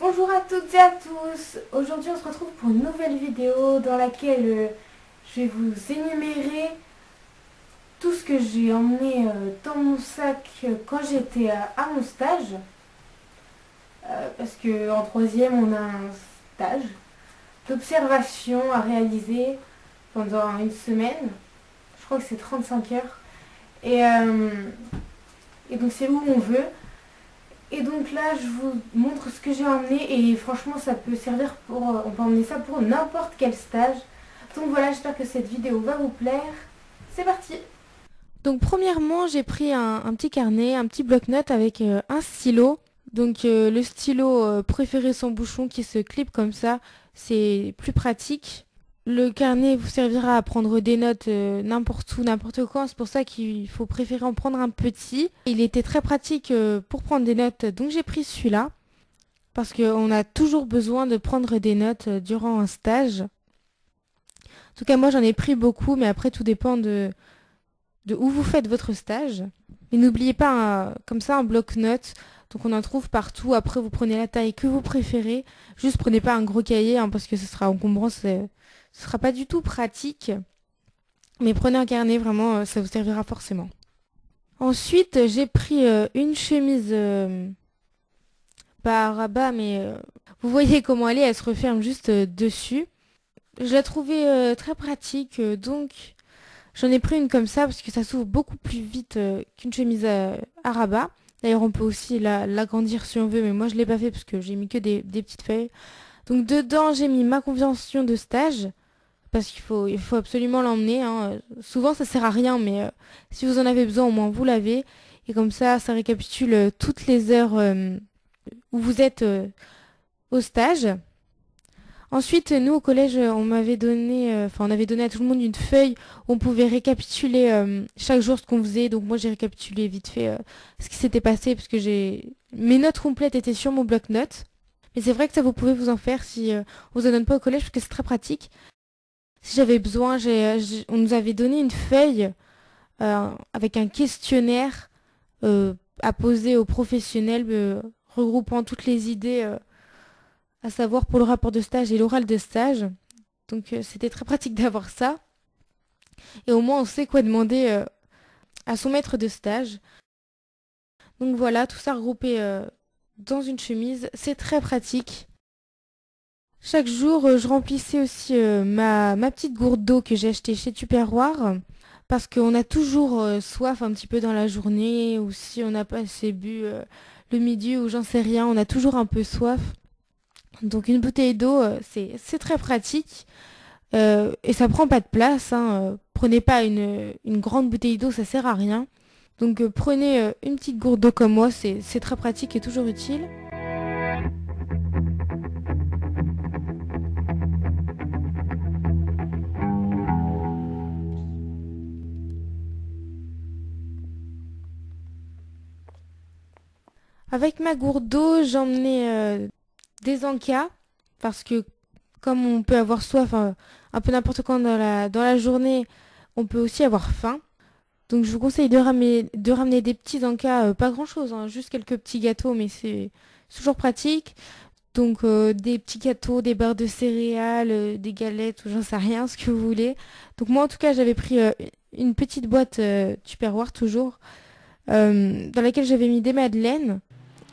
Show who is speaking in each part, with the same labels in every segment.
Speaker 1: Bonjour à toutes et à tous. Aujourd'hui on se retrouve pour une nouvelle vidéo dans laquelle je vais vous énumérer tout ce que j'ai emmené dans mon sac quand j'étais à mon stage. Parce qu'en troisième on a un stage d'observation à réaliser pendant une semaine. Je crois que c'est 35 heures. Et donc c'est où on veut. Et donc là, je vous montre ce que j'ai emmené et franchement, ça peut servir pour... on peut emmener ça pour n'importe quel stage. Donc voilà, j'espère que cette vidéo va vous plaire. C'est parti! Donc premièrement, j'ai pris un petit carnet, un petit bloc-notes avec un stylo. Donc le stylo préféré sans bouchon qui se clip comme ça, c'est plus pratique. Le carnet vous servira à prendre des notes n'importe où, n'importe quand. C'est pour ça qu'il faut préférer en prendre un petit. Il était très pratique pour prendre des notes, donc j'ai pris celui-là. Parce qu'on a toujours besoin de prendre des notes durant un stage. En tout cas, moi j'en ai pris beaucoup, mais après tout dépend de où vous faites votre stage. Mais n'oubliez pas, comme ça, un bloc-notes. Donc on en trouve partout. Après, vous prenez la taille que vous préférez. Juste prenez pas un gros cahier, parce que ce sera encombrant. Ce sera pas du tout pratique, mais prenez un carnet, vraiment, ça vous servira forcément. Ensuite, j'ai pris une chemise pas à rabat, mais vous voyez comment elle se referme juste dessus. Je la trouvais très pratique, donc j'en ai pris une comme ça, parce que ça s'ouvre beaucoup plus vite qu'une chemise à rabat. D'ailleurs, on peut aussi l'agrandir si on veut, mais moi je l'ai pas fait parce que j'ai mis que des petites feuilles. Donc dedans, j'ai mis ma convention de stage. Parce il faut absolument l'emmener. Souvent, ça sert à rien, mais si vous en avez besoin, au moins vous l'avez. Et comme ça récapitule toutes les heures où vous êtes au stage. Ensuite, nous, au collège, on avait donné à tout le monde une feuille où on pouvait récapituler chaque jour ce qu'on faisait. Donc moi, j'ai récapitulé vite fait ce qui s'était passé, parce que mes notes complètes étaient sur mon bloc-notes. Mais c'est vrai que ça, vous pouvez vous en faire si on vous en donne pas au collège, parce que c'est très pratique. Si j'avais besoin, on nous avait donné une feuille avec un questionnaire à poser aux professionnels, regroupant toutes les idées, à savoir pour le rapport de stage et l'oral de stage. Donc c'était très pratique d'avoir ça. Et au moins on sait quoi demander à son maître de stage. Donc voilà, tout ça regroupé dans une chemise, c'est très pratique. Chaque jour, je remplissais aussi ma petite gourde d'eau que j'ai achetée chez Tupperware, parce qu'on a toujours soif un petit peu dans la journée, ou si on n'a pas assez bu le midi, ou j'en sais rien, on a toujours un peu soif. Donc une bouteille d'eau, c'est très pratique, et ça prend pas de place. Prenez pas une grande bouteille d'eau, ça sert à rien. Donc prenez une petite gourde d'eau comme moi, c'est très pratique et toujours utile. Avec ma gourde d'eau, j'emmenais des encas, parce que comme on peut avoir soif un peu n'importe quand dans la journée, on peut aussi avoir faim. Donc je vous conseille de ramener des petits encas, pas grand chose, juste quelques petits gâteaux, mais c'est toujours pratique. Donc des petits gâteaux, des barres de céréales, des galettes, ou j'en sais rien, ce que vous voulez. Donc moi en tout cas j'avais pris une petite boîte Tupperware toujours, dans laquelle j'avais mis des madeleines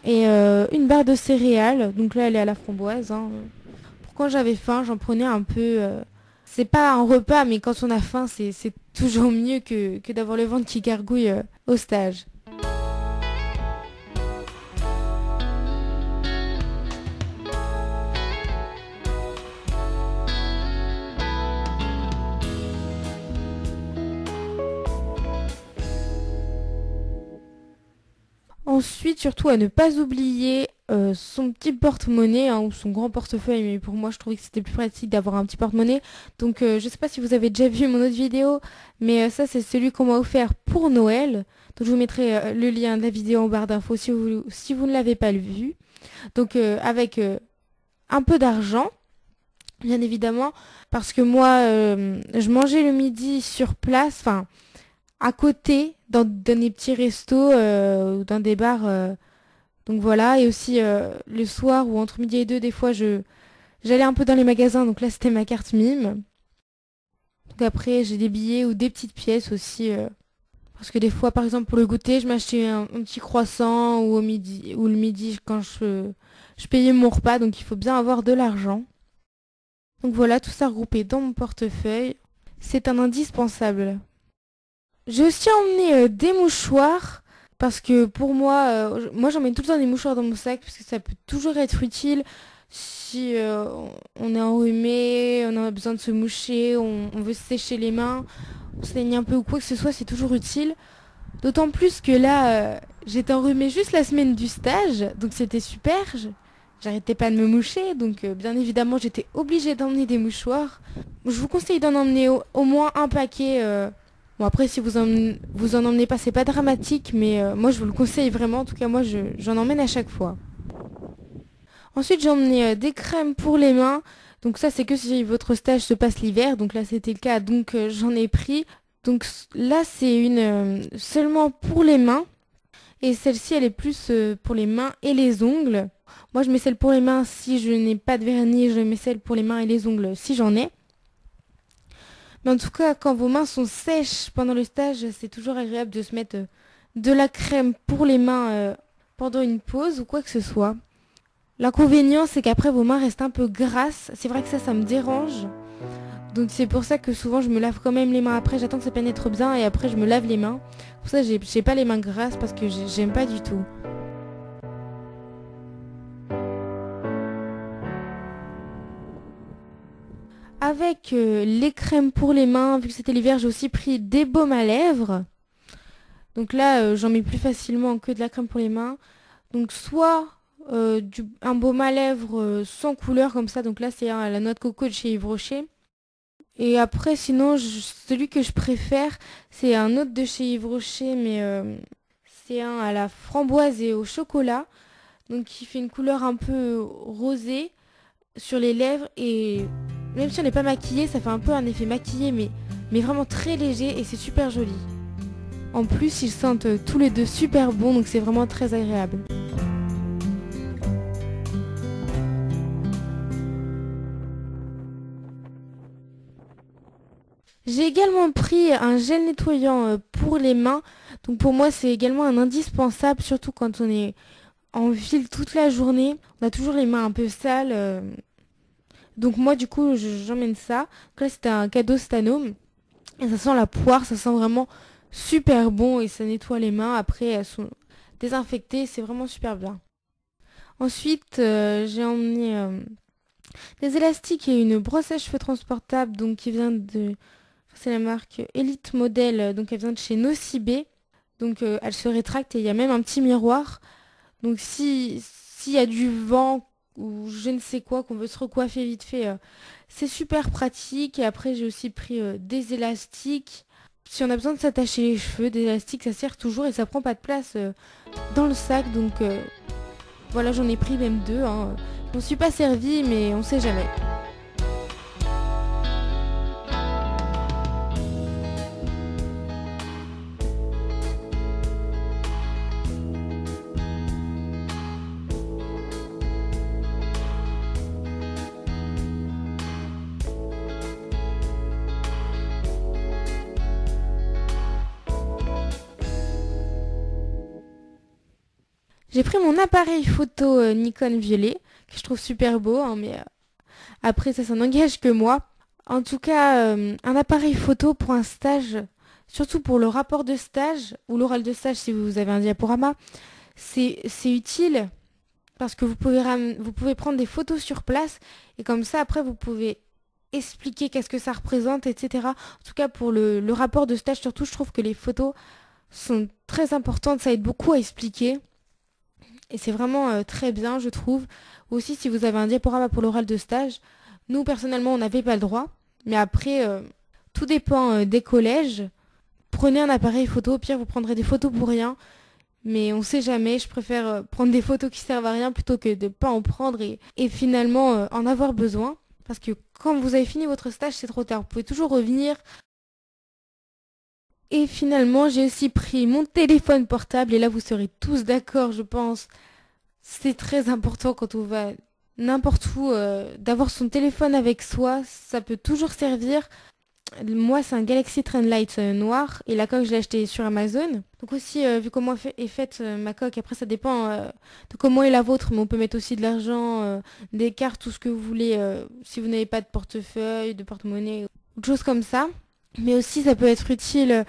Speaker 1: et une barre de céréales. Donc là elle est à la framboise. Pour quand j'avais faim, j'en prenais un peu. C'est pas un repas, mais quand on a faim, c'est toujours mieux que d'avoir le ventre qui gargouille au stage. Ensuite, surtout à ne pas oublier son petit porte-monnaie, ou son grand portefeuille, mais pour moi je trouvais que c'était plus pratique d'avoir un petit porte-monnaie. Donc je sais pas si vous avez déjà vu mon autre vidéo, mais ça c'est celui qu'on m'a offert pour Noël. Donc je vous mettrai le lien de la vidéo en barre d'infos si vous ne l'avez pas vu. Donc avec un peu d'argent, bien évidemment, parce que moi je mangeais le midi sur place, enfin à côté, dans des petits restos, ou dans des bars Donc voilà, et aussi le soir ou entre midi et deux, des fois, j'allais un peu dans les magasins, donc là, c'était ma carte mime. Donc après, j'ai des billets ou des petites pièces aussi. Parce que des fois, par exemple, pour le goûter, je m'achetais un petit croissant ou au midi, ou le midi quand je payais mon repas, donc il faut bien avoir de l'argent. Donc voilà, tout ça regroupé dans mon portefeuille. C'est un indispensable. J'ai aussi emmené des mouchoirs parce que pour moi, moi j'emmène tout le temps des mouchoirs dans mon sac parce que ça peut toujours être utile si on est enrhumé, on a besoin de se moucher, on veut se sécher les mains, on se saigne un peu ou quoi que ce soit, c'est toujours utile. D'autant plus que là, j'étais enrhumée juste la semaine du stage, donc c'était super. J'arrêtais pas de me moucher, donc bien évidemment j'étais obligée d'emmener des mouchoirs. Je vous conseille d'en emmener au moins un paquet. Bon après si vous en emmenez pas, c'est pas dramatique, mais moi je vous le conseille vraiment. En tout cas moi j'en emmène à chaque fois. Ensuite j'ai emmené des crèmes pour les mains. Donc ça c'est que si votre stage se passe l'hiver. Donc là c'était le cas, donc j'en ai pris. Donc là c'est une seulement pour les mains. Et celle-ci elle est plus pour les mains et les ongles. Moi je mets celle pour les mains si je n'ai pas de vernis. Je mets celle pour les mains et les ongles si j'en ai. Mais en tout cas, quand vos mains sont sèches pendant le stage, c'est toujours agréable de se mettre de la crème pour les mains pendant une pause ou quoi que ce soit. L'inconvénient, c'est qu'après vos mains restent un peu grasses. C'est vrai que ça me dérange. Donc c'est pour ça que souvent je me lave quand même les mains après. J'attends que ça pénètre bien et après je me lave les mains. Pour ça, j'ai pas les mains grasses parce que j'aime pas du tout. Avec les crèmes pour les mains, vu que c'était l'hiver, j'ai aussi pris des baumes à lèvres. Donc là, j'en mets plus facilement que de la crème pour les mains. Donc soit un baume à lèvres sans couleur comme ça. Donc là, c'est un à la noix de coco de chez Yves Rocher. Et après, sinon, celui que je préfère, c'est un autre de chez Yves Rocher, mais c'est un à la framboise et au chocolat. Donc qui fait une couleur un peu rosée sur les lèvres. Et même si on n'est pas maquillé, ça fait un peu un effet maquillé, mais vraiment très léger et c'est super joli. En plus, ils sentent tous les deux super bons, donc c'est vraiment très agréable. J'ai également pris un gel nettoyant pour les mains. Donc pour moi, c'est également un indispensable, surtout quand on est en ville toute la journée. On a toujours les mains un peu sales. Donc moi, du coup, j'emmène ça. Donc là, c'était un cadeau Stanome. Et ça sent la poire, ça sent vraiment super bon et ça nettoie les mains. Après, elles sont désinfectées, c'est vraiment super bien. Ensuite, j'ai emmené des élastiques et une brosse à cheveux transportable donc qui vient de... C'est la marque Elite Model, donc elle vient de chez Nocibé. Donc elle se rétracte et il y a même un petit miroir. Donc s'il y a du vent ou je ne sais quoi, qu'on veut se recoiffer vite fait, c'est super pratique. Et après j'ai aussi pris des élastiques. Si on a besoin de s'attacher les cheveux, des élastiques, ça sert toujours et ça prend pas de place dans le sac. Donc voilà, j'en ai pris même deux. Hein. Je m'en suis pas servi, mais on sait jamais. J'ai pris mon appareil photo Nikon violet, que je trouve super beau, hein, mais après ça n'engage que moi. En tout cas, un appareil photo pour un stage, surtout pour le rapport de stage, ou l'oral de stage si vous avez un diaporama, c'est utile parce que vous pouvez prendre des photos sur place et comme ça après vous pouvez expliquer qu'est-ce que ça représente, etc. En tout cas pour le rapport de stage, surtout je trouve que les photos sont très importantes, ça aide beaucoup à expliquer. Et c'est vraiment très bien, je trouve. Aussi, si vous avez un diaporama pour l'oral de stage, nous, personnellement, on n'avait pas le droit. Mais après, tout dépend des collèges. Prenez un appareil photo, au pire, vous prendrez des photos pour rien. Mais on sait jamais, je préfère prendre des photos qui servent à rien plutôt que de ne pas en prendre et finalement en avoir besoin. Parce que quand vous avez fini votre stage, c'est trop tard. Vous pouvez toujours revenir. Et finalement, j'ai aussi pris mon téléphone portable. Et là, vous serez tous d'accord, je pense, C'est très important quand on va n'importe où, d'avoir son téléphone avec soi, ça peut toujours servir. Moi, c'est un Galaxy Trendlite noir et la coque, je l'ai acheté sur Amazon. Donc aussi, vu comment est faite ma coque, après ça dépend de comment est la vôtre, mais on peut mettre aussi de l'argent, des cartes, tout ce que vous voulez, si vous n'avez pas de portefeuille, de porte-monnaie, ou de choses comme ça. Mais aussi, ça peut être utile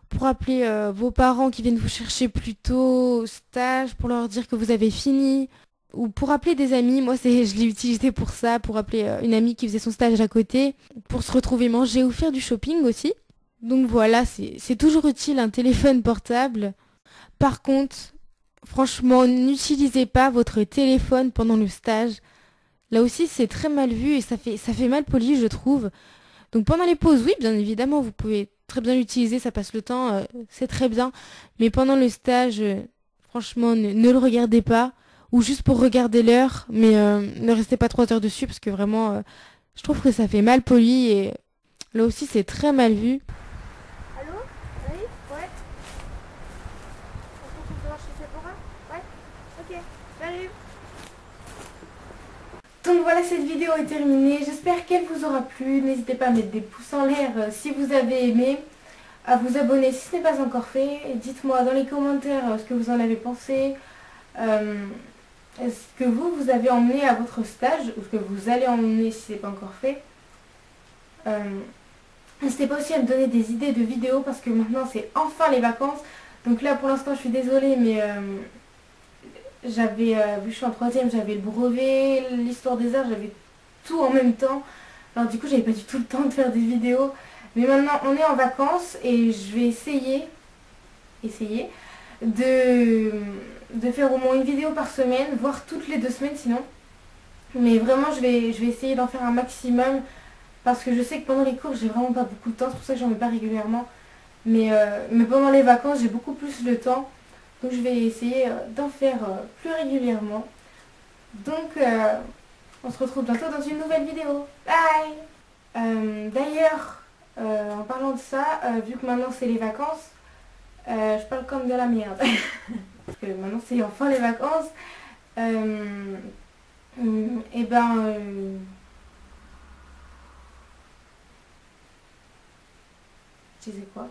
Speaker 1: pour appeler vos parents qui viennent vous chercher plus tôt au stage, pour leur dire que vous avez fini. Ou pour appeler des amis, moi je l'ai utilisé pour ça, pour appeler une amie qui faisait son stage à côté, pour se retrouver manger ou faire du shopping aussi. Donc voilà, c'est toujours utile un téléphone portable. Par contre, franchement, n'utilisez pas votre téléphone pendant le stage. Là aussi, c'est très mal vu et ça fait mal poli, je trouve. Donc pendant les pauses, oui, bien évidemment, vous pouvez très bien l'utiliser, ça passe le temps, c'est très bien. Mais pendant le stage, franchement, ne le regardez pas. Ou juste pour regarder l'heure, mais ne restez pas 3 heures dessus parce que vraiment, je trouve que ça fait mal poli et là aussi, c'est très mal vu.
Speaker 2: Allô? Oui? Ouais? On se voir chez Sephora? Ouais? Ok, salut!
Speaker 1: Donc voilà, cette vidéo est terminée. J'espère qu'elle vous aura plu. N'hésitez pas à mettre des pouces en l'air si vous avez aimé, à vous abonner si ce n'est pas encore fait. Dites-moi dans les commentaires ce que vous en avez pensé. Est-ce que vous avez emmené à votre stage ou ce que vous allez emmener si ce n'est pas encore fait. N'hésitez pas aussi à me donner des idées de vidéos parce que maintenant c'est enfin les vacances. Donc là pour l'instant je suis désolée mais j'avais, vu que je suis en troisième, j'avais le brevet, l'histoire des arts, j'avais tout en même temps. Alors du coup j'avais pas du tout le temps de faire des vidéos. Mais maintenant on est en vacances et je vais essayer de faire au moins une vidéo par semaine, voire toutes les 2 semaines sinon. Mais vraiment je vais essayer d'en faire un maximum parce que je sais que pendant les cours j'ai vraiment pas beaucoup de temps, c'est pour ça que j'en mets pas régulièrement. Mais pendant les vacances j'ai beaucoup plus de temps. Donc je vais essayer d'en faire plus régulièrement. Donc on se retrouve bientôt dans une nouvelle vidéo. Bye. D'ailleurs, en parlant de ça, vu que maintenant c'est les vacances, je parle comme de la merde. Parce que maintenant c'est enfin les vacances. Et ben... je disais quoi?